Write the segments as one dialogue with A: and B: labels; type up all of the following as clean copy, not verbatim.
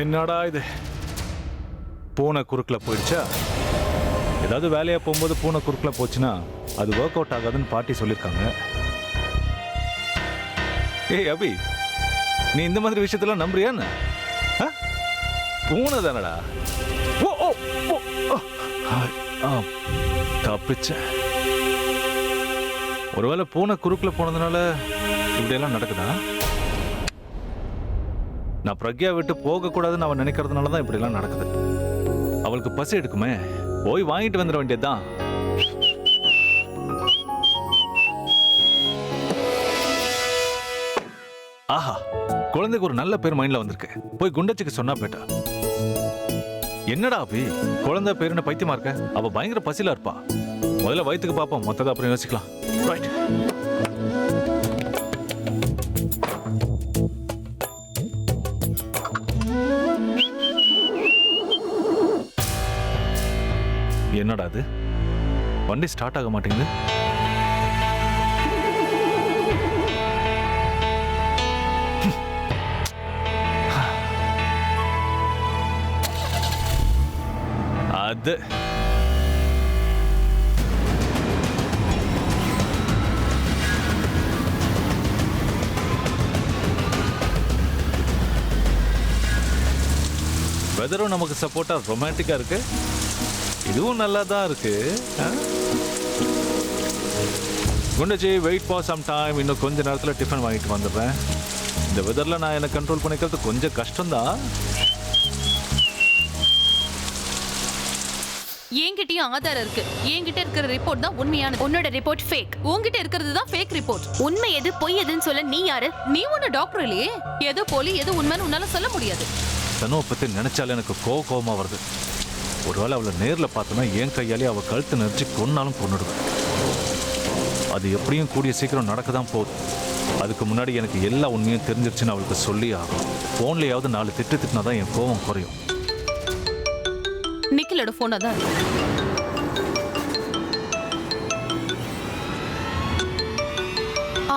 A: என்னடா இது, பூனை குறுக்கில் போயிடுச்சா? ஏதாவது வேலையா போகும்போது பூனை குறுக்கில் போச்சுன்னா அது ஒர்க் அவுட் ஆகாதுன்னு பாட்டி சொல்லியிருக்காங்க. ஏய் அபி, நீ இந்த மாதிரி விஷயத்தெல்லாம் நம்புறியா என்ன? பூனை தானடா. ஓ ஓ ஓ தப்பிச்ச. ஒருவேளை பூனை குறுக்கில் போனதுனால இப்படியெல்லாம் நடக்குதா? நான் பிரக்யா விட்டு போகக்கூடாதுன்னு அவன் நினைக்கிறதுனால தான் இப்படிலாம் நடக்குது. அவளுக்கு பசி எடுக்குமே, போய் வாங்கிட்டு வந்துட வேண்டியதுதான். ஆஹா, குழந்தைக்கு ஒரு நல்ல பேர் மைண்ட்ல வந்திருக்கு. போய் குண்டச்சிக்கு சொன்னா போயிட்டா. என்னடா அபி, குழந்தை பேருன்னு பைத்தியமா இருக்க? அவ பயங்கர பசியில இருப்பா. முதல்ல வயிற்றுக்கு பார்ப்போம், மொத்தத்தை அப்புறம் யோசிக்கலாம். ரைட். என்னடா அது, வண்டி ஸ்டார்ட் ஆக மாட்டேங்குது. அது வெதரும் நமக்கு சப்போர்ட்டா ரொமான்டிக்கா இருக்கு. இதுவும் நல்லா தான் இருக்கு. குண்டஜி, வெயிட் ஃபார் சம் டைம். இன்னும் கொஞ்ச நேரத்தில் டிஃபன் வாங்கிட்டு வந்துடுறேன். இந்த வெதரில் நான் என்ன கண்ட்ரோல் பண்ணிக்கிறது கொஞ்சம் கஷ்டம்தான்.
B: என்கிட்டயும் ஆதாரம் இருக்கு. என்கிட்ட இருக்கிற ரிப்போர்ட் தான் உண்மையான.
C: உன்னோட ரிப்போர்ட் ஃபேக்.
B: உன்கிட்ட இருக்கிறது தான் ஃபேக் ரிப்போர்ட்.
C: உண்மை எது பொய் எதுன்னு சொல்ல நீ யாரு?
B: நீ ஒண்ணு டாக்டர் இல்லையே. எது போலி எது உண்மைன்னு உன்னால சொல்ல முடியாது.
A: தனுவை பற்றி நினைச்சாலே எனக்கு கோவமா வருது. ஒருவேளை அவளை நேரில் பார்த்தோன்னா என் கையாலே அவள் கழுத்து நெரிச்சு கொன்னாலும் கொன்னுடுவேன். அது எப்படியும் கூடிய சீக்கிரம் நடக்க தான் போகுது. அதுக்கு முன்னாடி எனக்கு எல்லா உண்மையும் தெரிஞ்சிருச்சுன்னு அவளுக்கு சொல்லி ஆகும். ஃபோன்லையாவது 4 திட்டினா தான் என் கோவம் குறையும்.
B: நிக்கிலோட போனா தான்.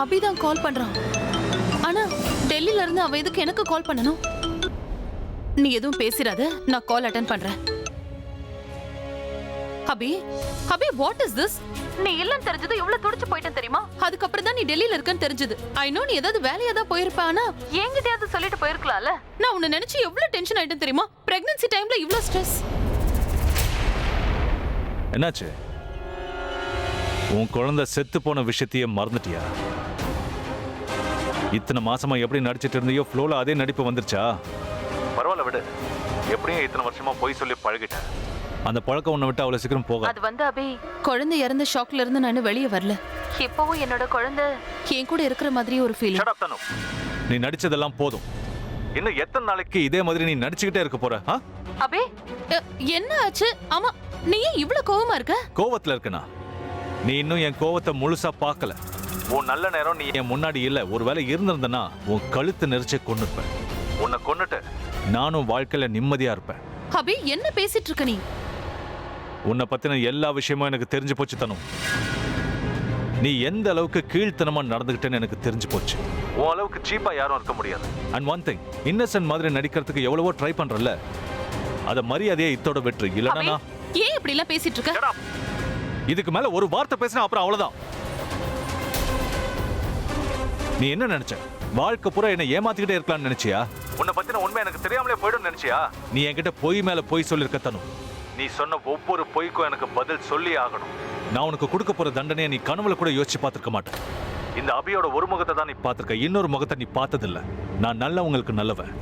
B: அபிதான் கால் பண்றான். ஆனா டெல்லில இருந்து அவ எதுக்கு எனக்கு கால் பண்ணணும்? நீ எதுவும் பேசிராத, நான் கால் அட்டெண்ட் பண்றேன். அபி, அபி, வாட் இஸ் திஸ்? நீ எல்லாம் தெரிஞ்சது எவ்வளவு துடிச்சு போயிட்டேன் தெரியுமா? அதுக்கப்புறம் தான் நீ டெல்லியில இருக்கன்னு தெரிஞ்சது. ஐ நோ நீ ஏதாவது வேலையா தான் போயிருப்ப. ஆனா என்கிட்டயாவது சொல்லிட்டு போயிருக்கலாம்ல. நான் உன்னை நினைச்சு எவ்வளவு டென்ஷன் ஆயிட்டேன் தெரியுமா? பிரெக்னன்சி டைம்ல இவ்வளவு ஸ்ட்ரெஸ்.
A: என்னாச்சு? உன் குழந்தை செத்து போன விஷயத்தையே மறந்துட்டியா? இத்தனை மாசமா எப்படி நடிச்சிட்டு இருந்தியோ ஃப்ளோல அதே நடிப்பு வந்துருச்சா? பரவாயில்ல விடு. எப்படியும் இத்தனை வருஷமா போய் சொல்லி பழகிட்டேன். அந்த பழக்கம் உன்னை விட்டு அவ்வளவு சீக்கிரம் போக.
B: அது வந்து அபி, குழந்தை இறந்த ஷாக்ல இருந்து நான் வெளியே வரல. இப்பவும் என்னோட குழந்தை என் கூட இருக்கிற மாதிரி ஒரு ஃபீலிங்.
A: ஷட் அப் தனு. நீ நடிச்சதெல்லாம் போதும். இன்னும் எத்தனை நாளைக்கு இதே மாதிரி நீ நடிச்சுக்கிட்டே இருக்க போற?
B: அபி, என்ன ஆச்சு? ஆமா, நீ ஏன் இவ்வளவு கோவமா இருக்க?
A: கோவத்துல இருக்கனா? நீ இன்னும் என் கோவத்தை முழுசா பார்க்கல. உன் நல்ல நேரம் நீ என் முன்னாடி இல்ல. ஒருவேளை இருந்திருந்தனா உன் கழுத்து நெரிச்சே கொன்னுருப்பேன். உன்னை கொன்னுட்டு நானும் வாழ்க்கையில நிம்மதியா இருப்பேன்.
B: அபி, என்ன பேசிட்டு இருக்க நீ?
A: உன்னை பத்தின எல்லா விஷயமும் எனக்கு தெரிஞ்சு போச்சு தனு. நீ எந்த அளவுக்கு கீழ்த்தனமா நடந்துகிட்டேன்னு எனக்கு தெரிஞ்சு போச்சு. உன் அளவுக்கு சீப்பா யாரும் இருக்க முடியாது. அண்ட் ஒன் திங், இன்னசென்ட் மாதிரி நடிக்கிறதுக்கு எவ்வளவோ ட்ரை பண்றல, அத மரியாதையை இத்தோட வெற்றி. இல்லனா
B: ஏன் இப்படி எல்லாம் பேசிட்டு இருக்க?
A: இதுக்கு மேல ஒரு வார்த்தை பேசினா அப்புறம் அவ்வளவுதான். நீ என்ன நினைச்ச? வாழ்க்கை பூரா என்ன ஏமாத்திக்கிட்டே இருக்கலாம்னு நினைச்சியா? உன்னை பத்தின உண்மை எனக்கு தெரியாமலே போயிடும் நினைச்சியா? நீ என்கிட்ட பொய் மேல பொய் சொல்லிருக்க தனு. நீ சொன்ன ஒவ்வொரு பொய்க்கும் எனக்கு பதில் சொல்லி ஆகணும். நான் உனக்கு கொடுக்க போற தண்டனையை நீ கனவுல கூட யோசிச்சு பார்த்திருக்க மாட்டேன். இந்த அபியோட ஒரு முகத்தை தான் நீ பார்த்திருக்க, இன்னொரு முகத்தை நீ பார்த்ததில்ல. நான் நல்லவங்களுக்கு நல்லவன்,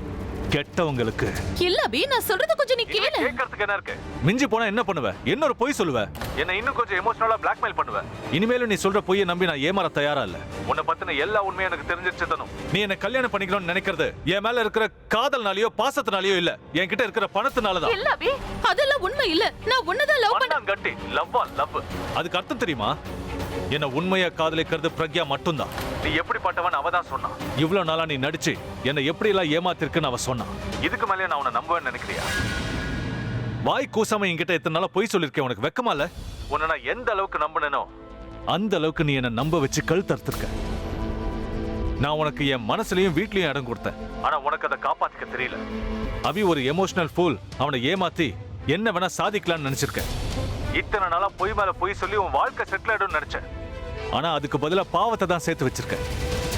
A: கெட்டவங்களுக்கு
B: இல்ல அபி, நான் சொல்றது கொஞ்சம் நீ கேளு.
A: கேட்கிறதுக்கு என்ன இருக்கு? மிஞ்சி போனா என்ன பண்ணுவ? இன்னொரு பொய் சொல்லுவ, என்ன இன்னும் கொஞ்சம் எமோஷனலா பிளாக்மெயில் பண்ணுவ. இனிமேலும் நீ சொல்ற பொய்யை நம்பி நான் ஏமாற தயாரா இல்ல. உன்னை பத்தின எல்லா உண்மையும் எனக்கு தெரிஞ்சிருச்சு தனும். நீ என்ன கல்யாணம் பண்ணிக்கணும்னு நினைக்கிறது என் மேல இருக்கிற காதல்னாலயோ பாசத்தினாலயோ இல்ல, என்கிட்ட இருக்கிற பணத்தினாலதான்.
B: இல்ல அபி, அதெல்லாம் உண்மை இல்ல. நான் உன்னதான் லவ் பண்ணேன்.
A: கட்டி லவ்வா லவ். அதுக்கு அர்த்தம் தெரியுமா? என்ன உண்மையா காதலிக்கிறது பிரக்யா மட்டும்தான். நீ எப்படிப்பட்டவன் அவ தான் சொன்னா. இவ்வளவு நாளா நீ நடிச்சு என்ன எப்படி எல்லாம் ஏமாத்திருக்குன்னு அவ சொன்னா. இதுக்கு மேலே நான் உன்னை நம்புவேன்னு நினைக்கிறியா? வாய் கூசாம என்கிட்ட இத்தனை நாளா பொய் சொல்லிருக்கேன். உனக்கு வெக்கமா இல்ல? உன்னை நான் எந்த அளவுக்கு நம்பினோ அந்த அளவுக்கு நீ என்ன நம்ப வச்சு கழுத்தறுத்திருக்க. நான் உனக்கு என் மனசுலயும் வீட்லயும் இடம் கொடுத்தேன். ஆனா உனக்கு அதை காப்பாத்திக்க தெரியல. அபி ஒரு எமோஷனல் ஃபூல். அவனை ஏமாத்தி என்ன வேணா சாதிக்கலாம்னு நினைச்சிருக்கேன். இத்தனை நாளா பொய் மேல பொய் சொல்லி உன் வாழ்க்கை செட்டில் ஆயிடும்னு நினைச்சேன். ஆனா அதுக்கு பதிலா பாவத்தை தான் சேர்த்து வச்சிருக்க.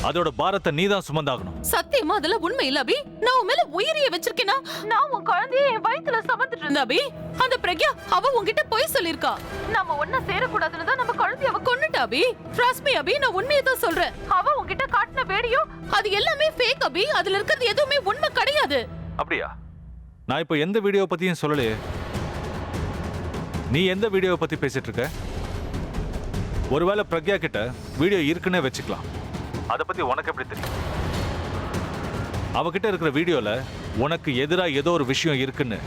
A: அதோட பாரத்தை நீ தான் சுமந்தாகணும்.
B: சத்தியமா அதெல்லாம் உண்மை இல்ல அபி. நான் உன் மேல உயிரிய வச்சிருக்கேனா? நான் உன் குழந்தைய என் வயித்துல சுமந்துட்டு இருந்தேன் அபி. அந்த பிரக்யா அவ உன்கிட்ட பொய் சொல்லிருக்கா. நாம ஒண்ணா சேரக்கூடாதுன்னு தான் நம்ம குழந்தைய அவ கொன்னுட்டா அபி. ட்ரஸ்ட் மீ அபி, நான் உண்மையை தான் சொல்றேன். அவ உன்கிட்ட காட்டின வீடியோ அது எல்லாமே ஃபேக் அபி. அதுல இருக்கிறது எதுவுமே உண்மை கிடையாது.
A: அப்படியா? நான் இப்போ எந்த வீடியோ பத்தியும் சொல்லலையே. நீ எந்த வீடியோவை பத்தி பேசிட்டு இருக்க? ஒருவேளை பிரக்யா கிட்ட வீடியோ இருக்குன்னே வச்சுக்கலாம். அதை பத்தி உனக்கு எப்படி தெரியும்? அவகிட்ட இருக்கிற வீடியோல உனக்கு எதிரா ஏதோ ஒரு விஷயம் இருக்குன்னு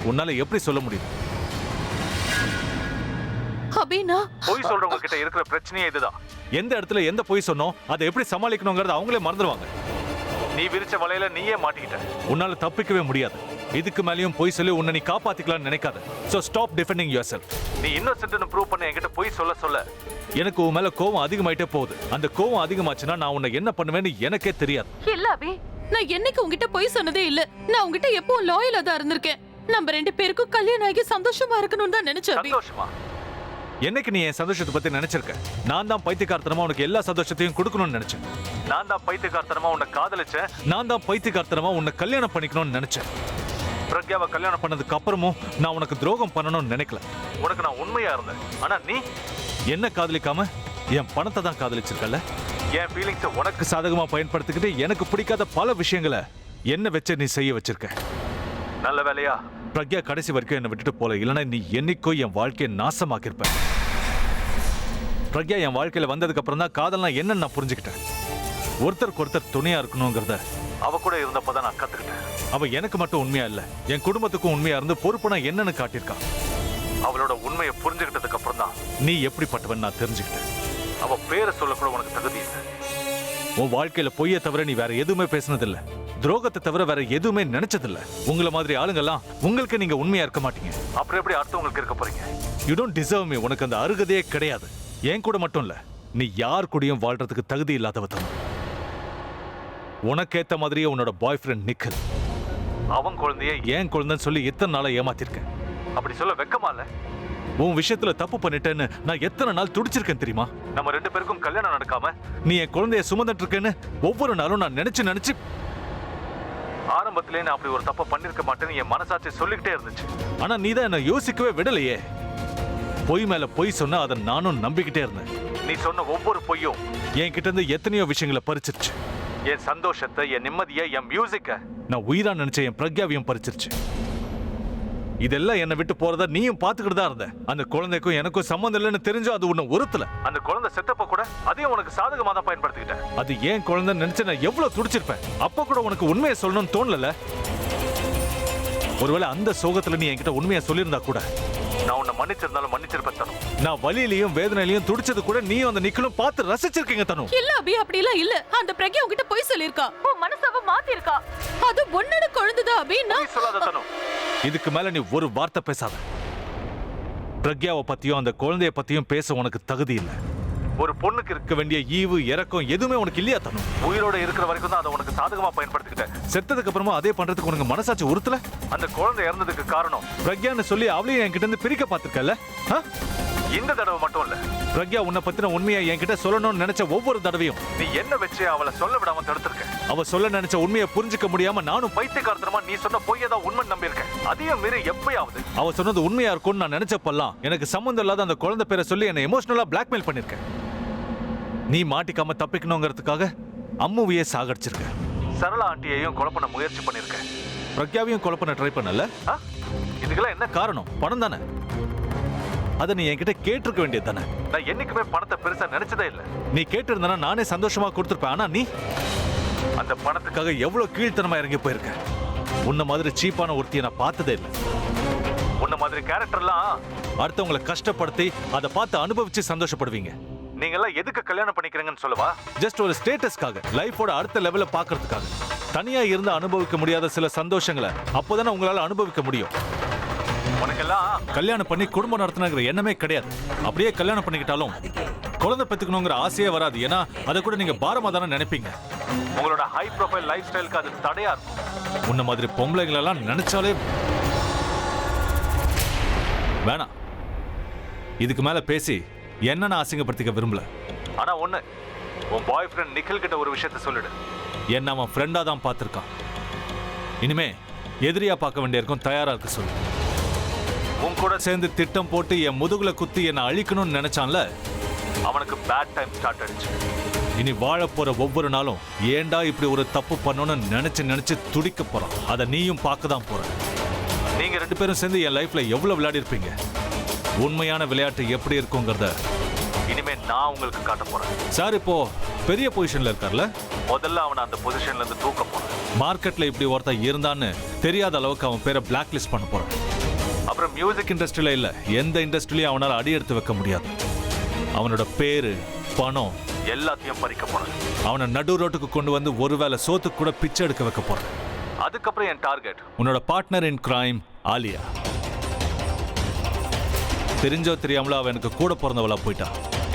A: உன்னால எப்படி சொல்ல முடியும்?
B: அபினா
A: பொய் சொல்றவங்க கிட்ட இருக்கிற பிரச்சனையே இதுதான். எந்த இடத்துல எந்த பொய் சொன்னோம் அதை எப்படி சமாளிக்கணுங்கிறத அவங்களே மறந்துடுவாங்க. நீ விரிச்ச வலையில நீயே மாட்டிக்கிட்ட. உன்னால தப்பிக்கவே முடியாது. இதுக்கு மேலயும் பொய் சொல்லி உன்னை நீ காப்பாத்திக்கலாம்னு நினைக்காத. So stop defending yourself. நீ இன்னொசென்ட்னு ப்ரூவ் பண்ண என்கிட்ட பொய் சொல்ல எனக்கு உன் மேல கோவம் அதிகமாயிட்டே போகுது. அந்த கோவம் அதிகமாச்சுன்னா நான் உன்னை என்ன பண்ணுவேன்னு எனக்கே தெரியாது.
B: இல்ல அபி, நான் என்னைக்கு உன்கிட்ட பொய் சொன்னதே இல்ல. நான் உன்கிட்ட எப்பவும் லாயலா தான் இருந்திருக்கேன். நம்ம ரெண்டு பேருக்கும் கல்யாணம் ஆகி சந்தோஷமா இருக்கணும்னு தான் நினைச்சேன் அபி.
A: சந்தோஷமா? என்னைக்கு நீ என் சந்தோஷத்தை பத்தி நினைச்சிருக்க? நான் தான் பைத்தியக்காரத்தனமா உனக்கு எல்லா சந்தோஷத்தையும் கொடுக்கணும்னு நினைச்சேன். நான் தான் பைத்தியக்காரத்தனமா உன்னை காதலிச்சேன். நான் தான் பைத்தியக்காரத்தனமா உன்னை கல்யாணம் பண்ணிக்கணும்னு நினைச்சேன். பிரக்யாவை கல்யாணம் பண்ணதுக்கு அப்புறமும் நான் உனக்கு துரோகம் பண்ணணும்னு நினைக்கல. உனக்கு நான் உண்மையா இருந்தேன். ஆனா நீ என்ன காதலிக்காம என் பணத்தை தான் காதலிச்சிருக்கல. என் ஃபீலிங்ஸை உனக்கு சாதகமா பயன்படுத்திக்கிட்டு எனக்கு பிடிக்காத பல விஷயங்களை என்ன வச்சு நீ செய்ய வச்சிருக்க. நல்ல வேலையா பிரக்யா கடைசி வரைக்கும் என்னை விட்டுட்டு போல. இல்லைன்னா நீ என்னைக்கோ என் வாழ்க்கையை நாசமாக்கிருப்ப. பிரக்யா என் வாழ்க்கையில வந்ததுக்கு அப்புறம் தான் காதல்னா என்னன்னு நான் புரிஞ்சுக்கிட்டேன். ஒருத்தருக்கு ஒருத்தர் துணையா இருக்கணுங்கிறத அவ கூட இருந்தப்பதான் நான் கத்துக்கிட்டேன். அவ எனக்கு மட்டும் உண்மையா இல்ல, என் குடும்பத்துக்கும் உண்மையா இருந்து பொறுப்புனா என்னன்னு காட்டியிருக்கான். அவளோட உண்மையை புரிஞ்சுக்கிட்டதுக்கு அப்புறம் தான் நீ எப்படிப்பட்டவன் நான் தெரிஞ்சுக்கிட்டேன். அவ பேரை சொல்லக்கூட உனக்கு தகுதி இல்லை. உன் வாழ்க்கையில பொய்யை தவிர நீ வேற எதுவுமே பேசினதில்லை. துரோகத்தை தவிர வேற எதுவுமே நினைச்சதில்ல. உங்களை மாதிரி ஆளுங்கெல்லாம் உங்களுக்கு நீங்க உண்மையா இருக்க மாட்டீங்க. அப்புறம் எப்படி அடுத்தவங்களுக்கு இருக்க போறீங்க? You don't deserve me. உனக்கு அந்த அருகதையே கிடையாது. என் கூட மட்டும் இல்ல, நீ யார் கூடயும் வாழ்றதுக்கு தகுதி இல்லாதவ தான். உனக்கேத்த மாதிரியே உன்னோட பாய் ஃப்ரெண்ட் நிக்கல், அவன் குழந்தைய ஏன் குழந்தைன்னு சொல்லி எத்தனை நாளா ஏமாத்திருக்கேன். அப்படி சொல்ல வெக்கமா இல்ல? உன் விஷயத்துல தப்பு பண்ணிட்டேன்னு நான் எத்தனை நாள் துடிச்சிருக்கேன் தெரியுமா? நம்ம ரெண்டு பேருக்கும் கல்யாணம் நடக்காம நீ என் குழந்தைய சுமந்துட்டு இருக்கேன்னு ஒவ்வொரு நாளும் நான் நினைச்சு ஆரம்பத்திலே நான் அப்படி ஒரு தப்பை பண்ணிருக்க மாட்டேன்னு என் மனசாட்சி சொல்லிக்கிட்டே இருந்துச்சு. ஆனா நீ தான் என்ன யோசிக்கவே விடலையே. பொய் மேல பொய் சொன்னா அதை நானும் நம்பிக்கிட்டே இருந்தேன். நீ சொன்ன ஒவ்வொரு பொய்யும் என்கிட்ட இருந்து எத்தனையோ விஷயங்களை பறிச்சிருச்சு. என் சந்தோஷத்தை, என் நிம்மதியை, என் மியூசிக்கை, நான் உயிரா நினைச்ச என் பிரக்யாவையும் பறிச்சிருச்சு. இதெல்லாம் என்னை விட்டு போறதா நீயும் பாத்துக்கிட்டு தான் இருந்த. அந்த குழந்தைக்கும் எனக்கும் சம்மந்தம் இல்லைன்னு தெரிஞ்சும் அது உன்னை உறுத்தல. அந்த குழந்தை செத்தப்ப கூட அதையும் உனக்கு சாதகமா தான் பயன்படுத்திக்கிட்டேன். அது ஏன் குழந்தைன்னு நினைச்சு நான் எவ்வளவு துடிச்சிருப்பேன். அப்ப கூட உனக்கு உண்மையை சொல்லணும்னு தோணல. ஒருவேளை அந்த சோகத்துல நீ என்கிட்ட உண்மையை சொல்லியிருந்தா கூட நான் உன்னை மன்னிச்சிருந்தாலும் மன்னிச்சிருப்பேன் தனு. நான் வலியிலையும் வேதனையிலையும் துடிச்சது கூட நீயும் அந்த நிக்கலும் பார்த்து ரசிச்சிருக்கீங்க தனு.
B: இல்ல அபி, அப்படி எல்லாம் இல்ல. அந்த பிரக்யா உன்கிட்ட பொய் சொல்லிருக்கா. உன் மனசவ மாத்தி இருக்கா. அது உன்னோட குழந்தைதான் அபி. நான்
A: சொல்லாத தனு. இதுக்கு மேல நீ ஒரு வார்த்தை பேசாத. பிரக்யாவை பத்தியும் அந்த குழந்தைய பத்தியும் பேச உனக்கு தகுதி இல்லை. ஒரு பொண்ணுக்கு இருக்க வேண்டிய ஈவு இறக்கம் எதுவுமே உனக்கு இல்லையா தனு? உயிரோட இருக்கிற வரைக்கும் தான் அதை உனக்கு சாதகமா பயன்படுத்திக்கிட்டேன். செத்ததுக்கு அப்புறமா அதே பண்றதுக்கு உனக்கு மனசாட்சி உறுத்தல? அந்த குழந்தை இறந்ததுக்கு காரணம் பிரக்யான்னு சொல்லி அவளையும் என்கிட்ட இருந்து பிரிக்க பார்த்திருக்கல. இந்த தடவை மட்டும் இல்ல, பிரக்யா உன்னை பத்தின உண்மையை என்கிட்ட சொல்லணும்னு நினைச்ச ஒவ்வொரு தடவையும் நீ என்ன வச்சு அவளை சொல்ல விடாம தடுத்திருக்க. அவ சொல்ல நினைச்ச உண்மையை புரிஞ்சுக்க முடியாம நானும் பைத்தியக்காரத்தனமா நீ சொன்ன பொய்யை தான் உண்மை நம்பியிருக்கேன். அதையும் மீறி எப்பயாவது அவ சொன்னது உண்மையா இருக்கும்னு நான் நினைச்சப்பெல்லாம் எனக்கு சம்மந்தம் இல்லாத அந்த குழந்தை பேரை சொல்லி என்னை எமோஷனலா பிளாக்மெயில் பண்ணிருக்கேன். நீ மாட்டிக்காம தப்பிக்கணுங்கிறதுக்காக அம்முவையே சாகடிச்சிருக்க. சரளா ஆண்டியையும் கொலை பண்ண முயற்சி பண்ணிருக்க. பிரக்யாவையும் கொலை பண்ண ட்ரை பண்ணல. இதுக்கெல்லாம் என்ன காரணம்? பணம் தானே. அதை நீ என்கிட்ட கேட்டிருக்க வேண்டியது தானே. நான் என்னைக்குமே பணத்தை பெருசா நினைச்சதே இல்லை. நீ கேட்டிருந்தனா நானே சந்தோஷமா கொடுத்துருப்பேன். ஆனா நீ அந்த பணத்துக்காக எவ்வளவு கீழ்த்தனமா இறங்கி போயிருக்க. உன்ன மாதிரி சீப்பான ஒருத்தியை நான் பார்த்ததே இல்லை. உன்ன மாதிரி கேரக்டர்லாம் அடுத்தவங்களை கஷ்டப்படுத்தி அதை பார்த்து அனுபவிச்சு சந்தோஷப்படுவீங்க. நீங்க எல்லாம் எதுக்கு கல்யாணம் பண்ணிக்கிறீங்கன்னு சொல்லவா? ஜஸ்ட் ஒரு ஸ்டேட்டஸ்க்காக, லைஃபோட அடுத்த லெவல பாக்குறதுக்காக. தனியா இருந்து அனுபவிக்க முடியாத சில சந்தோஷங்களை அப்போதானே உங்களால அனுபவிக்க முடியும். உனக்கெல்லாம் கல்யாணம் பண்ணி குடும்பம் நடத்தணுங்கிற எண்ணமே கிடையாது. அப்படியே கல்யாணம் பண்ணிக்கிட்டாலும் குழந்தை பெற்றுக்கணுங்கிற ஆசையே வராது. ஏன்னா அதை கூட நீங்க பாரமா தானே நினைப்பீங்க. உங்களோட ஹை ப்ரொஃபைல் லைஃப் ஸ்டைலுக்கு அது தடையா இருக்கும். உன்ன மாதிரி பொம்பளைங்களெல்லாம் நினைச்சாலே வேணாம். இதுக்கு மேல பேசி என்ன நான் அசிங்கப்படுத்திக்க விரும்பல. ஆனா ஒண்ணு, உன் பாய் ஃப்ரெண்ட் நிக்கில் கிட்ட ஒரு விஷயத்த சொல்லிடு. என்ன அவன் ஃப்ரெண்டா தான் பார்த்திருக்கான். இனிமே எதிரியா பார்க்க வேண்டியிருக்கும், தயாரா இருக்க சொல்லு. உன் கூட சேர்ந்து திட்டம் போட்டு என் முதுகுல குத்தி என்னை அழிக்கணும்னு நினைச்சான்ல, அவனுக்கு பேட் டைம் ஸ்டார்ட் ஆயிடுச்சு. இனி வாழ போற ஒவ்வொரு நாளும் ஏண்டா இப்படி ஒரு தப்பு பண்ணணும்னு நினைச்சு துடிக்க போறான். அதை நீயும் பார்க்க தான் போற. நீங்க 2 பேரும் சேர்ந்து என் லைஃப்ல எவ்வளவு விளையாடி இருப்பீங்க. உண்மையான விளையாட்டு எப்படி இருக்குங்கிறத இனிமே நான் உங்களுக்கு காட்ட போறேன். சார் இப்போ பெரிய பொசிஷன்ல இருக்கார்ல, முதல்ல அவனை அந்த பொசிஷன்ல இருந்து தூக்க போறேன். மார்க்கெட்ல இப்படி ஒருத்தன் இருந்தான்னு தெரியாத அளவுக்கு அவன் பேரை பிளாக் லிஸ்ட் பண்ண போறேன். அப்புறம் மியூசிக் இண்டஸ்ட்ரியில இல்ல, எந்த இண்டஸ்ட்ரியிலையும் அவனால அடி எடுத்து வைக்க முடியாது. அவனோட பேரு, பணம் எல்லாத்தையும் பறிக்க போறேன். அவனை நடு ரோட்டுக்கு கொண்டு வந்து ஒருவேளை சோத்துக்கு கூட பிச்சை எடுக்க வைக்க போறேன். அதுக்கப்புறம் என் டார்கெட் உன்னோட பார்ட்னர் இன் கிரைம் ஆலியா. தெரிஞ்சோ தெரியாமலோ அவ எனக்கு கூட பிறந்தவளா போயிட்டா.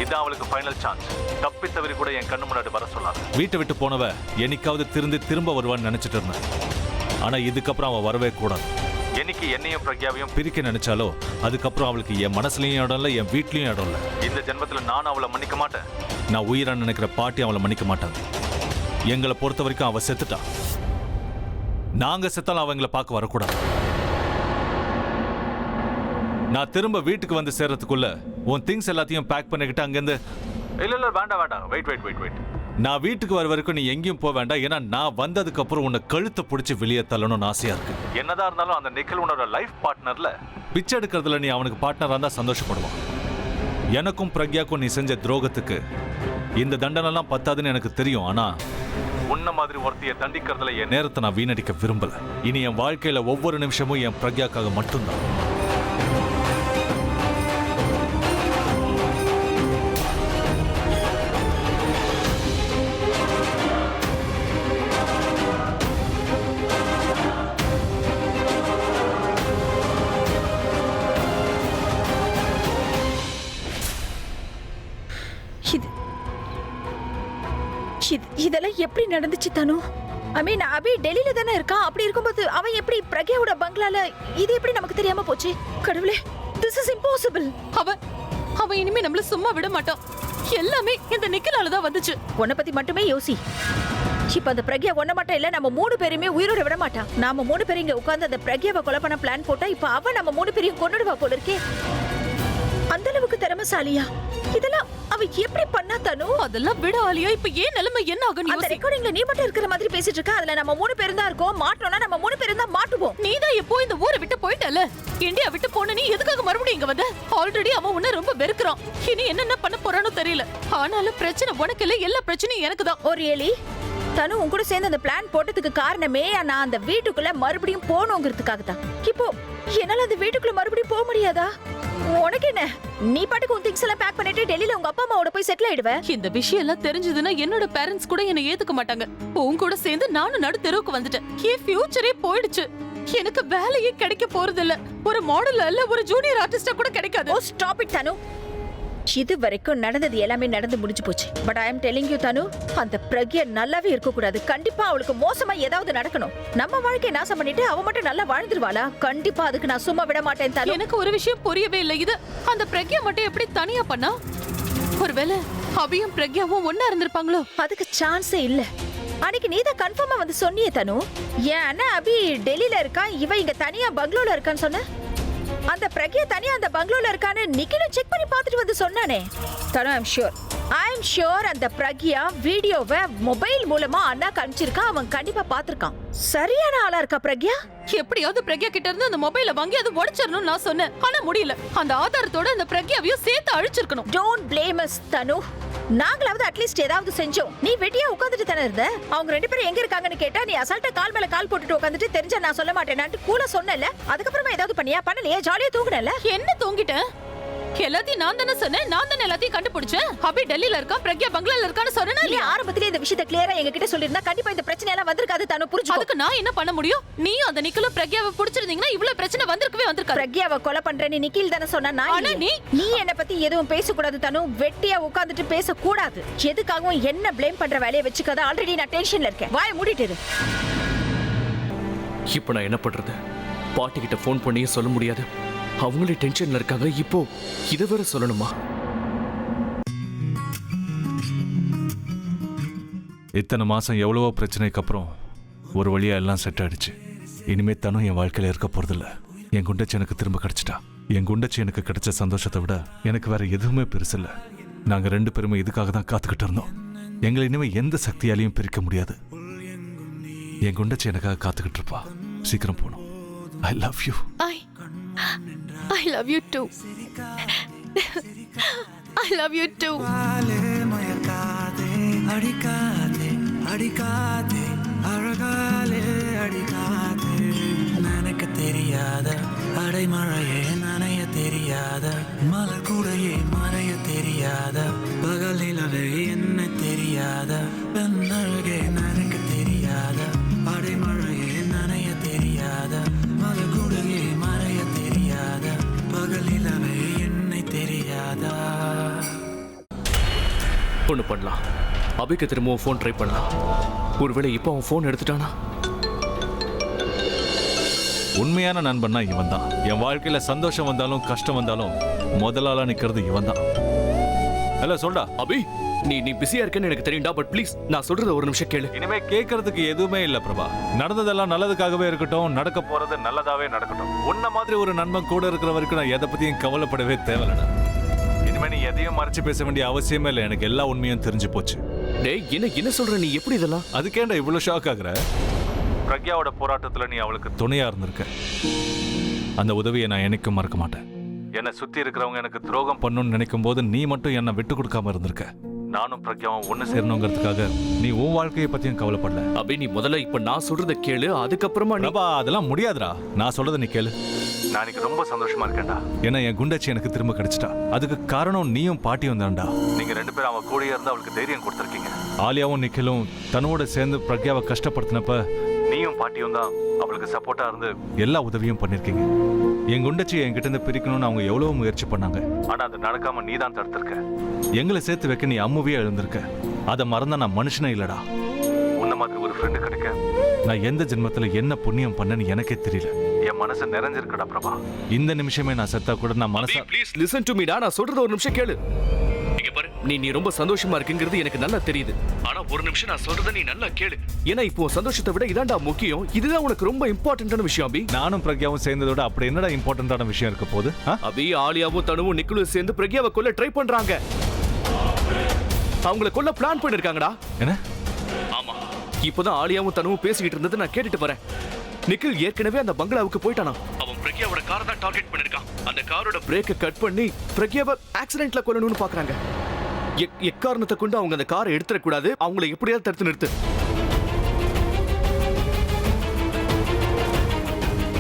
A: இதான் அவளுக்கு ஃபைனல் சான்ஸ். தப்பி தவறி கூட என் கண்ணு முன்னாடி வர சொல்லாது. வீட்டை விட்டு போனவ என்னைக்காவது திரும்ப வருவான்னு நினைச்சிட்டு இருந்தேன். ஆனா இதுக்கப்புறம் அவ வரவே கூடாது. என்னைக்கு என்னையும் பிரக்யாவையும் பிரிக்க நினைச்சாலோ அதுக்கப்புறம் அவளுக்கு என் மனசுலயும் இடம் இல்லை, என் வீட்லயும் இடம் இல்லை. இந்த ஜென்மத்துல நான் அவளை மன்னிக்க மாட்டேன். நான் உயிரா நினைக்கிற பாட்டி அவளை மன்னிக்க மாட்டாங்க. எங்களை பொறுத்த வரைக்கும் அவ செத்துட்டா. நாங்க செத்தாலும் அவங்களை பார்க்க வரக்கூடாது. நான் திரும்ப வீட்டுக்கு வந்து சேர்றதுக்குள்ள உன் திங்ஸ் எல்லாத்தையும் பேக் பண்ணிக்கிட்டு அங்கிருந்து இல்ல வேண்டாம் வெயிட். நான் வீட்டுக்கு வர வரைக்கும் நீ எங்கேயும் போக வேண்டாம். ஏன்னா நான் வந்ததுக்கு அப்புறம் உன்னை கழுத்தை பிடிச்சி வெளியே தள்ளணும்னு ஆசையா இருக்கு. என்னதான் இருந்தாலும் அந்த நிக்கில் உன்னோட லைஃப் பார்ட்னர்ல பிச்சை எடுக்கிறதுல நீ அவனுக்கு பார்ட்னரா இருந்தா சந்தோஷப்படுவான். எனக்கும் பிரக்யாக்கும் நீ செஞ்ச துரோகத்துக்கு இந்த தண்டனைலாம் பத்தாதுன்னு எனக்கு தெரியும். ஆனா உன்ன மாதிரி ஒருத்தைய தண்டிக்கிறதுல என் நேரத்தை நான் வீணடிக்க விரும்பல. இனி என் வாழ்க்கையில ஒவ்வொரு நிமிஷமும் என் பிரக்யாக்காக மட்டும்தான்.
D: இதெல்லாம் எப்படி நடந்துச்சு தனு? ஐ மீன் அபி டெல்லியில தானே இருக்கான். அப்படி இருக்கும்போது அவன் எப்படி பிரக்யாவோட பங்களால இது எப்படி நமக்கு தெரியாம போச்சு? கடவுளே, this is impossible.
B: அவன் இனிமே நம்மள சும்மா விட மாட்டான். எல்லாமே இந்த நிக்கலால தான் வந்துச்சு.
D: உன்னை பத்தி மட்டுமே யோசி. இப்ப அந்த பிரக்யா ஒன்ன மட்டும் இல்ல, நம்ம 3 பேருமே உயிரோட விட மாட்டான். நாம 3 பேரும் இங்க உட்கார்ந்து அந்த பிரக்யாவை கொலை பண்ண பிளான் போட்டா இப்ப அவன் நம்ம 3 பேரையும் கொன்னுடுவா போல இருக்கே. அந்த அளவுக்கு திறமைசாலியா? இதெல்லாம் அவ எப்படி பண்ணா தனு?
B: அதெல்லாம் விட ஆலியா, இப்ப ஏன் நிலைமை என்ன ஆகும்?
D: அந்த ரெக்கார்டிங்ல நீ மட்டும் இருக்கிற மாதிரி பேசிட்டு இருக்க. அதுல நம்ம 3 பேரும் தான் இருக்கோம். மாட்டோம்னா நம்ம 3 பேரும் தான் மாட்டுவோம்.
B: நீ தான் எப்போ இந்த ஊரை விட்டு போயிட்டல. இந்தியா விட்டு போன நீ எதுக்காக மறுபடியும் இங்க வந்த? ஆல்ரெடி அவன் உன்னை ரொம்ப வெறுக்கிறான். இனி என்னென்ன பண்ண போறானோ தெரியல. ஆனாலும் பிரச்சனை உனக்கு இல்ல, எல்லா பிரச்சனையும் எனக்கு தான்.
D: ஒரு ஏலி தனு உன் கூட சேர்ந்து அந்த பிளான் போட்டதுக்கு காரணமே நான் அந்த வீட்டுக்குள்ள மறுபடியும் போகணுங்கிறதுக்காக தான். இப்போ என்னால அந்த வீட்டுக்குள்ள மறுபடியும் போக முடியாதா? உனக்கு என்ன? நீ பாட்டுக்கு உன் திங்ஸ் எல்லாம் பேக் பண்ணிட்டு டெல்லியில உங்க அப்பா அம்மாவோட போய் செட்டில் ஆயிடுவ.
B: இந்த விஷயம் எல்லாம் தெரிஞ்சதுன்னா என்னோட பேரண்ட்ஸ் கூட என்ன ஏத்துக்க மாட்டாங்க. உன் கூட சேர்ந்து நானும் நடு தெருவுக்கு வந்துட்டேன். என் ஃபியூச்சரே போயிடுச்சு. எனக்கு வேலையே கிடைக்க போறது இல்ல. ஒரு மாடல் அல்ல, ஒரு ஜூனியர் ஆர்டிஸ்டா கூட கிடைக்காது.
D: ஓ ஸ்டாப் இட் தனு. இது வரைக்கும் நடந்தது எல்லாமே நடந்து முடிஞ்சு போச்சு. But I am telling you Tanu, அந்த பிரக்யா நல்லாவே இருக்க கூடாது. கண்டிப்பா அவளுக்கு மோசமா ஏதாவது நடக்கணும். நம்ம வாழ்க்கையை நாசம் பண்ணிட்டு அவ மட்டும் நல்லா வாழ்ந்துருவாளா? கண்டிப்பா அதுக்கு நான் சும்மா விட மாட்டேன் தனு.
B: எனக்கு ஒரு விஷயம் புரியவே இல்லை. இது அந்த பிரக்யா மட்டும் எப்படி தனியா பண்ணா? ஒருவேளை அபியும் பிரக்யாவும் ஒண்ணா இருந்திருப்பாங்களோ?
D: அதுக்கு சான்ஸே இல்ல. அன்னைக்கு நீ தான் கன்ஃபார்மா வந்து சொன்னியே தனு. ஏன் அண்ணா அபி டெல்லியில இருக்கான், இவ இங்க தனியா பங்களூர்ல இருக்கான்னு சொன்ன. அந்த பிரக்யா தனியா அந்த பங்களூர்ல இருக்கான்னு நிக்கிலும் செக் பண்ணி பார்த்துட்டு வந்து சொன்னானே. தனு ஐ அம் ஷூர் அந்த பிரக்யா வீடியோவை மொபைல் மூலமா அண்ணாக்கு அனுப்பிச்சிருக்கா. அவன் கண்டிப்பா பார்த்திருக்கான். சரியான ஆளா இருக்கா பிரக்யா?
B: எப்படியாவது பிரக்யா கிட்ட இருந்து அந்த மொபைலை வாங்கி அது உடைச்சிடணும்னு நான் சொன்னேன். ஆனா முடியல. அந்த ஆதாரத்தோட அந்த பிரக்யாவையும் சேர்த்து அழிச்சிருக்கணும்.
D: Don't blame as Thanu. நாங்களாவது at least ஏதாவது செஞ்சோம். நீ வெட்டியா உட்கார்ந்துட்டு தானே இருந்த. அவங்க 2 பேரும் எங்க இருக்காங்கன்னு கேட்டா நீ அசால்ட்டா கால் மேல கால் போட்டுட்டு உட்கார்ந்துட்டு தெரிஞ்சா நான் சொல்ல மாட்டேனான்ட்டு கூலா சொன்னல. அதுக்கப்புறமா ஏதாவது பண்ணியா? பண்ணலையே, ஜாலியா தூங்குனல.
B: என்ன தூங்கிட்டேன்? எல்லாத்தையும் நான் தானே சொன்னேன், நான் தானே எல்லாத்தையும் கண்டுபிடிச்சேன். அபி டெல்லியில இருக்கா, பிரக்யா பங்களால இருக்கான்னு சொன்னா
D: நீ
B: இல்லையா?
D: ஆரம்பத்திலே இந்த விஷயத்தை கிளியரா எங்க கிட்ட சொல்லிருந்தா கண்டிப்பா இந்த பிரச்சனை எல்லாம் வந்திருக்காது தானு. புரிஞ்சுக்கோ.
B: அதுக்கு நான் என்ன பண்ண முடியும்? நீயும் அந்த நிக்கலும் பிரக்யாவை பிடிச்சிருந்தீங்கன்னா இவ்வளவு பிரச்சனை வந்திருக்கவே வந்திருக்காது.
D: பிரக்யாவை கொலை பண்றேன்னு நிக்கில் தானே சொன்னா. நான்
B: ஆனா
D: இல்லையே. நீ என்ன பத்தி எதுவும் பேசக்கூடாது தானு. வெட்டியா உட்கார்ந்துட்டு பேசக்கூடாது. எதுக்காகவும் என்ன ப்ளேம் பண்ற வேலையை வச்சுக்காத. ஆல்ரெடி நான் டென்ஷன்ல இருக்கேன். வாயை மூடிட்டு இரு.
E: இப்போ நான் என்ன பண்றது? பாட்டி கிட்ட ஃபோன் பண்ணியே சொல்ல முடியாது. அவங்களே டென்ஷன்ல இருக்காங்க. இப்போ இதை வேற சொல்லணுமா?
A: இத்தனை மாசம் எவ்வளவோ பிரச்சனைக்கு அப்புறம் ஒரு வழியா எல்லாம் செட் ஆயிடுச்சு. இனிமே தனும் என் வாழ்க்கையில இருக்க போறதில்ல. என் குண்டச்சி எனக்கு திரும்ப கிடைச்சிட்டா. என் குண்டச்சி எனக்கு கிடைச்ச சந்தோஷத்தை விட எனக்கு வேற எதுவுமே பெருசில்ல. நாங்க 2 பேருமே இதுக்காக தான் காத்துக்கிட்டு இருந்தோம். எங்களை இனிமே எந்த சக்தியாலையும் பிரிக்க முடியாது. என் குண்டச்சி எனக்காக காத்துக்கிட்டு இருப்பா. சீக்கிரம் போகணும். I love you.
C: I love you too. I love you too.
F: அடிக்காதே அழகாலே அடிக்காதே. நினைக்க தெரியாத அடைமழையே நனைய தெரியாத மலர் கூடையே மறைய தெரியாத பகலிலவே என்ன தெரியாத பெண்ணழகே நினைக்க தெரியாத அடைமழையே நனைய தெரியாத மலர் கூடையே மறைய தெரியாத பகலிலவே என்னை தெரியாதா.
E: ஒண்ணு பண்ணலாம். அபிக்கு திரும்பவும் ஃபோன் ட்ரை பண்ணலாம். ஒருவேளை இப்போ அவன் ஃபோன் எடுத்துட்டானா?
A: உண்மையான நண்பன்னா இவன் தான். என் வாழ்க்கையில சந்தோஷம் வந்தாலும் கஷ்டம் வந்தாலும் முதலாளா நிக்கிறது இவன் தான். ஹலோ சொல்டா.
E: அபி, நீ பிஸியா இருக்கேன்னு எனக்கு தெரியும்டா. பட் ப்ளீஸ் நான் சொல்றத ஒரு நிமிஷம் கேளு.
A: இனிமே கேட்கறதுக்கு எதுவுமே இல்ல பிரபா. நடந்ததெல்லாம் நல்லதுக்காகவே இருக்கட்டும். நடக்க போறது நல்லதாவே நடக்கட்டும். உன்ன மாதிரி ஒரு நண்பன் கூட இருக்கிற வரைக்கும் நான் எதை பத்தியும் கவலைப்படவே தேவையில்லடா. இனிமே நீ எதையும் மறைச்சு பேச வேண்டிய அவசியமே இல்லை. எனக்கு எல்லா உண்மையும் தெரிஞ்சு போச்சு.
E: டேய், என்ன சொல்ற நீ? எப்படி இதெல்லாம்?
A: அதுக்கேண்டா இவ்வளவு ஷாக் ஆகுற? பிரக்யாவோட போராட்டத்துல நீ அவளுக்கு துணையா இருந்திருக்க. அந்த உதவியை நான் என்னைக்கும் மறக்க மாட்டேன். என்னை சுத்தி இருக்கிறவங்க எனக்கு துரோகம் பண்ணணும்னு நினைக்கும் போது நீ மட்டும் என்னை விட்டு கொடுக்காம இருந்திருக்க. நானும் பிரக்யாவும் ஒண்ணு சேரணுங்கிறதுக்காக நீ உன் வாழ்க்கையை பத்தியும் கவலைப்படல.
E: அபி, நீ முதல்ல இப்ப நான் சொல்றத கேளு. அதுக்கப்புறமா
A: பிரபா, அதெல்லாம் முடியாதுடா. நான் சொல்றத நீ கேளு. நான் இன்னைக்கு ரொம்ப சந்தோஷமா இருக்கேன்டா. ஏன்னா என் குண்டச்சி எனக்கு திரும்ப கிடைச்சிட்டா. அதுக்கு காரணம் நீயும் பாட்டியும் தான்டா. நீங்க 2 பேரும் அவ கூடயே இருந்து அவளுக்கு தைரியம் கொடுத்துருக்கீங்க. ஆலியாவும் நிக்கிலும் தன்னோட சேர்ந்து பிரக்யாவை கஷ்டப்படுத்தினப்ப நீயும் பாட்டியும் தான் அவளுக்கு சப்போர்ட்டா இருந்து எல்லா உதவியும் பண்ணிருக்கீங்க. என் குண்டச்சி என்கிட்ட இருந்து பிரிக்கணும்னு அவங்க எவ்வளவு முயற்சி பண்ணாங்க. ஆனா அது நடக்காம நீ தான் தடுத்திருக்க. எங்களை சேர்த்து வைக்க நீ அம்முவே எழுந்திருக்க. அதை மறந்தா நான் மனுஷனே இல்லடா. உன்ன மாதிரி ஒரு ஃப்ரெண்டு கிடைக்க நான் எந்த ஜென்மத்துல என்ன புண்ணியம் பண்ணேன்னு எனக்கே தெரியல. என் மனசு நிறைஞ்சிருக்கடா பிரபா. இந்த நிமிஷமே நான் செத்தா கூட நான் மனசு.
E: ப்ளீஸ் லிசன் டு மீ டா. நான் சொல்றத ஒரு நிமிஷம் கேளு. இங்க பாரு, நீ ரொம்ப சந்தோஷமா இருக்குங்கிறது எனக்கு நல்லா தெரியுது. ஆனா ஒரு நிமிஷம் நான் சொல்றத நீ நல்லா கேளு. ஏன்னா இப்போ சந்தோஷத்தை விட இதான்டா முக்கியம். இதுதான் உனக்கு ரொம்ப இம்பார்ட்டன்டான விஷயம் அபி.
A: நானும் பிரக்யாவும் சேர்ந்ததோட அப்படி என்னடா இம்பார்ட்டன்டான விஷயம் இருக்க போகுது?
E: அபி, ஆலியாவும் தனுவும் நிக்கலும் சேர்ந்து பிரக்யாவை கொல்ல ட்ரை பண்றாங்க. அவங்கள கொல்ல பிளான் பண்ணிருக்காங்கடா.
A: என்ன?
E: ஆமா, இப்போதான் ஆலியாவும் தனுவும் பேசிக்கிட்டு இருந்தது நான் கேட்டுட்டு வரேன். நிக்கில் ஏற்கனவே அந்த பங்களாவுக்கு போயிட்டானா. அவன் பிரக்யாவோட காரை தான் டார்கெட் பண்ணிருக்கான். அந்த காரோட பிரேக்கை கட் பண்ணி பிரக்யாவை ஆக்சிடென்ட்ல கொல்லணும்னு பாக்குறாங்க. எக்காரணத்தை கொண்டு அவங்க அந்த காரை எடுத்துடக்கூடாது. அவங்கள எப்படியாவது தடுத்து நிறுத்து.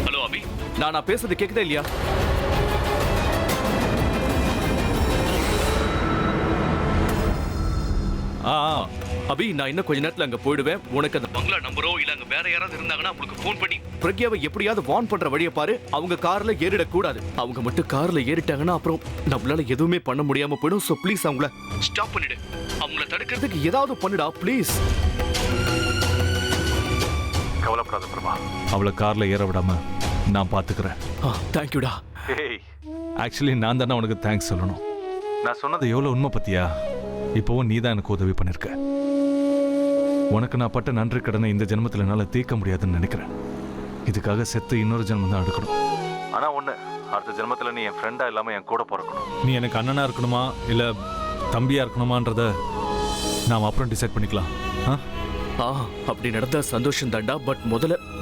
E: ஹலோ அபி, நான் பேசுறது கேக்குதா இல்லையா? அபி, நான் இன்னும் கொஞ்ச நேரத்துல அங்க போயிடுவேன். உனக்கு அந்த பங்களா நம்பரோ இல்ல அங்க வேற யாராவது இருந்தாங்கன்னா அவங்களுக்கு ஃபோன் பண்ணி பிரக்யாவை எப்படியாவது வார்ன் பண்ற வழியை பாரு. அவங்க கார்ல ஏறிட கூடாது. அவங்க மட்டும் கார்ல ஏறிட்டாங்கன்னா அப்புறம் நம்மளால எதுவுமே பண்ண முடியாம போயிடும். சோ ப்ளீஸ் அவங்கள ஸ்டாப் பண்ணிடு. அவங்கள தடுக்கிறதுக்கு ஏதாவது பண்ணுடா ப்ளீஸ்.
A: கவலைப்படாத பிரபா. அவளை கார்ல ஏற விடாம நான் பாத்துக்கிறேன்.
E: தேங்க்யூடா.
A: ஆக்சுவலி நான் தானே உனக்கு தேங்க்ஸ் சொல்லணும். நான் சொன்னது எவ்வளவு உண்மை பத்தியா? இப்போவும் நீ தான் எனக்கு உதவி பண்ணிருக்க. உனக்கு நான் பட்ட நன்றி கடனை இந்த ஜென்மத்தில் என்னால் தீர்க்க முடியாதுன்னு நினைக்கிறேன். இதுக்காக செத்து இன்னொரு ஜென்மம் தான் எடுக்கணும். ஆனா ஒண்ணு, அடுத்த ஜென்மத்தில் நீ என் ஃப்ரெண்டா இல்லாம என் கூட பிறக்கணும். நீ எனக்கு அண்ணனா இருக்கணுமா இல்ல தம்பியா இருக்கணுமான்றத நாம் அப்புறம் டிசைட் பண்ணிக்கலாம்.
E: அப்படி நடந்தா சந்தோஷம் தாண்டா. பட்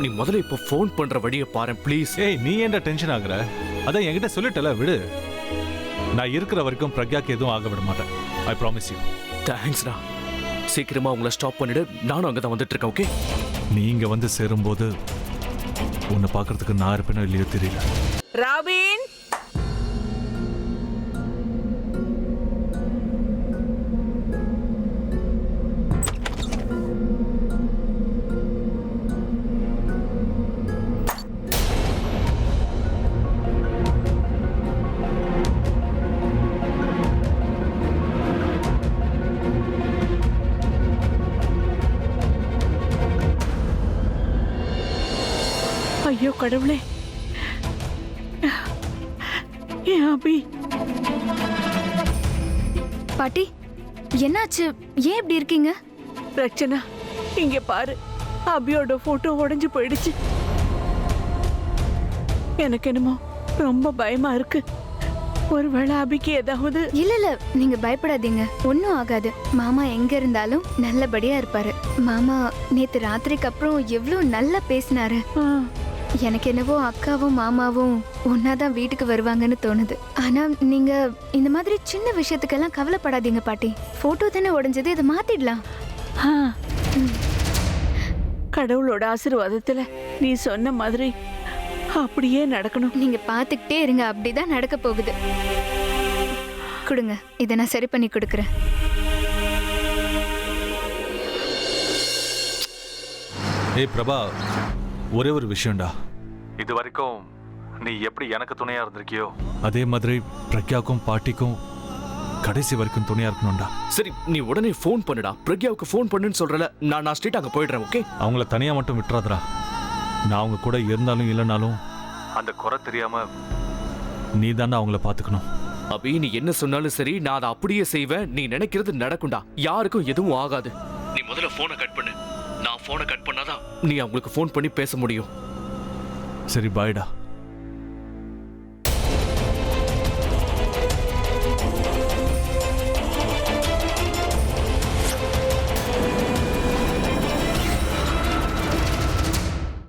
E: நீ முதல்ல இப்போ ஃபோன் பண்ற வழியை பாரு ப்ளீஸ்.
A: ஏய், நீ ஏன்டா டென்ஷன் ஆகுற? அதான் என்கிட்ட சொல்லிட்டல, விடு. நான் இருக்கிற வரைக்கும் பிரக்யாக்கு எதுவும் ஆக விட மாட்டேன். I promise you.
E: தேங்க்ஸ்டா. சீக்கிரமா உங்களை ஸ்டாப் பண்ணிடு. நானும் அங்கதான் வந்துட்டு இருக்கேன். ஓகே?
A: நீ இங்க வந்து சேரும்போது உன்னை பார்க்கறதுக்கு நான் இருப்பேனோ இல்லையோ தெரியல.
D: ராபின்,
G: கடவுளே, என் அபி.
C: பாட்டி என்னாச்சு? ஏன் இப்படி இருக்கீங்க?
G: ரச்சனா, இங்க பாரு, அபியோட போட்டோ உடைஞ்சு போயிடுச்சு. எனக்கு என்னமோ ரொம்ப பயமா இருக்கு. ஒருவேளை அபிக்கு ஏதாவது.
C: இல்ல இல்ல, நீங்க பயப்படாதீங்க, ஒன்னும் ஆகாது. மாமா எங்க இருந்தாலும் நல்லபடியா இருப்பாரு. மாமா நேத்து ராத்திரிக்கு அப்புறம் எவ்வளவு நல்லா பேசினாரு.
G: ஆ,
C: எனக்கு என்னவோ அக்காவும் மாமாவும் ஒன்னாதான் வீட்டுக்கு வருவாங்கன்னு தோணுது. ஆனா நீங்க இந்த மாதிரி சின்ன விஷயத்துக்கெல்லாம் கவலைப்படாதீங்க பாட்டி. போட்டோ தானே உடைஞ்சது, இதை மாத்திடலாம்.
G: ஆ. கடவுளோட ஆசீர்வாதத்துல நீ சொன்ன மாதிரி அப்படியே நடக்கணும்.
C: நீங்க பாத்துக்கிட்டே இருங்க, அப்படிதான் நடக்க போகுது. கொடுங்க, இதை நான் சரி பண்ணி கொடுக்கறேன்.
A: ஏய் பிரபா, ஒரே ஒரு விஷயம்டா. இது வரைக்கும் நீ எப்படி எனக்கு துணையா இருந்திருக்கியோ அதே மாதிரி பிரக்யாவுக்கும் பாட்டிக்கும் கடைசி வரைக்கும் துணையா இருக்கணும்டா.
E: சரி, நீ உடனே ஃபோன் பண்ணுடா. பிரக்யாவுக்கு ஃபோன் பண்ணுன்னு சொல்றல. நான் ஸ்ட்ரெயிட் அங்க போயிடுறேன். ஓகே?
A: அவங்கள தனியா மட்டும் விட்டுறாதடா. நான் அவங்க கூட இருந்தாலும் இல்லைனாலும் அந்த குறை தெரியாம நீ தானே அவங்கள பாத்துக்கணும்.
E: அபி, நீ என்ன சொன்னாலும் சரி, நான் அதை அப்படியே செய்வேன். நீ நினைக்கிறது நடக்கும்டா. யாருக்கும் எதுவும் ஆகாது. நீ முதல்ல போனை கட் பண்ணு. நான் போனை கட் பண்ணாதான் நீ அவங்களுக்கு ஃபோன் பண்ணி பேச முடியும்.
A: சரி, பாய்டா.